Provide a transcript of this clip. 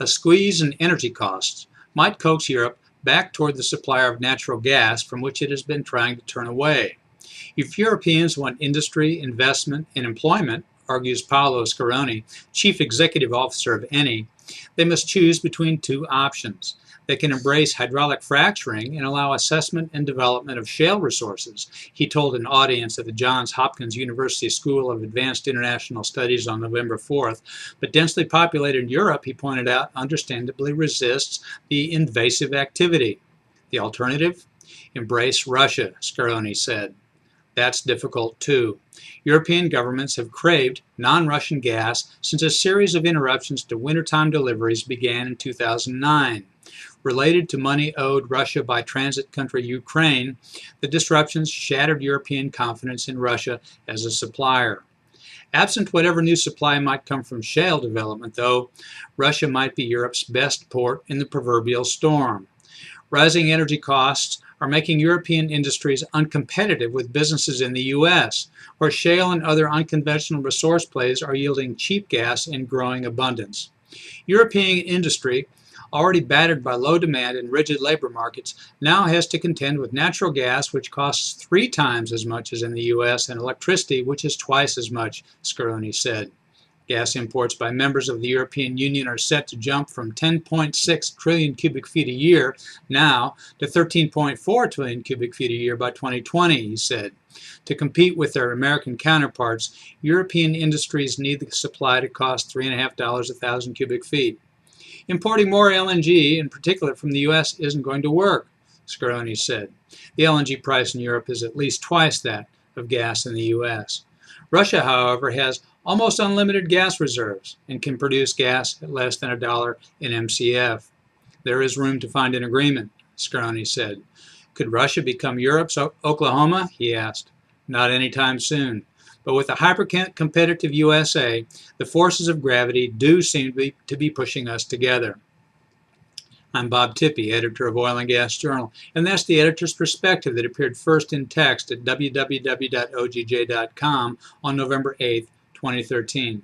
A squeeze in energy costs might coax Europe back toward the supplier of natural gas from which it has been trying to turn away. If Europeans want industry, investment, and employment, argues Paolo Scaroni, chief executive officer of Eni, they must choose between two options. They can embrace hydraulic fracturing and allow assessment and development of shale resources, he told an audience at the Johns Hopkins University School of Advanced International Studies on November 4th. But densely populated Europe, he pointed out, understandably resists the invasive activity. The alternative? Embrace Russia, Scaroni said. That's difficult too. European governments have craved non-Russian gas since a series of interruptions to wintertime deliveries began in 2009. Related to money owed Russia by transit country Ukraine, the disruptions shattered European confidence in Russia as a supplier. Absent whatever new supply might come from shale development, though, Russia might be Europe's best port in the proverbial storm. Rising energy costs are making European industries uncompetitive with businesses in the U.S., where shale and other unconventional resource plays are yielding cheap gas in growing abundance. European industry, already battered by low demand and rigid labor markets, now has to contend with natural gas, which costs 3 times as much as in the U.S., and electricity, which is twice as much, Scaroni said. Gas imports by members of the European Union are set to jump from 10.6 trillion cubic feet a year now to 13.4 trillion cubic feet a year by 2020, he said. To compete with their American counterparts, European industries need the supply to cost $3.50 a thousand cubic feet. Importing more LNG, in particular from the U.S., isn't going to work, Scaroni said. The LNG price in Europe is at least twice that of gas in the U.S. Russia, however, has almost unlimited gas reserves and can produce gas at less than $1 in MCF. There is room to find an agreement, Scaroni said. Could Russia become Europe's Oklahoma? He asked. Not anytime soon. But with a hyper-competitive USA, the forces of gravity do seem to be pushing us together. I'm Bob Tippie, editor of Oil and Gas Journal, and that's the editor's perspective that appeared first in text at www.ogj.com on November 8, 2013.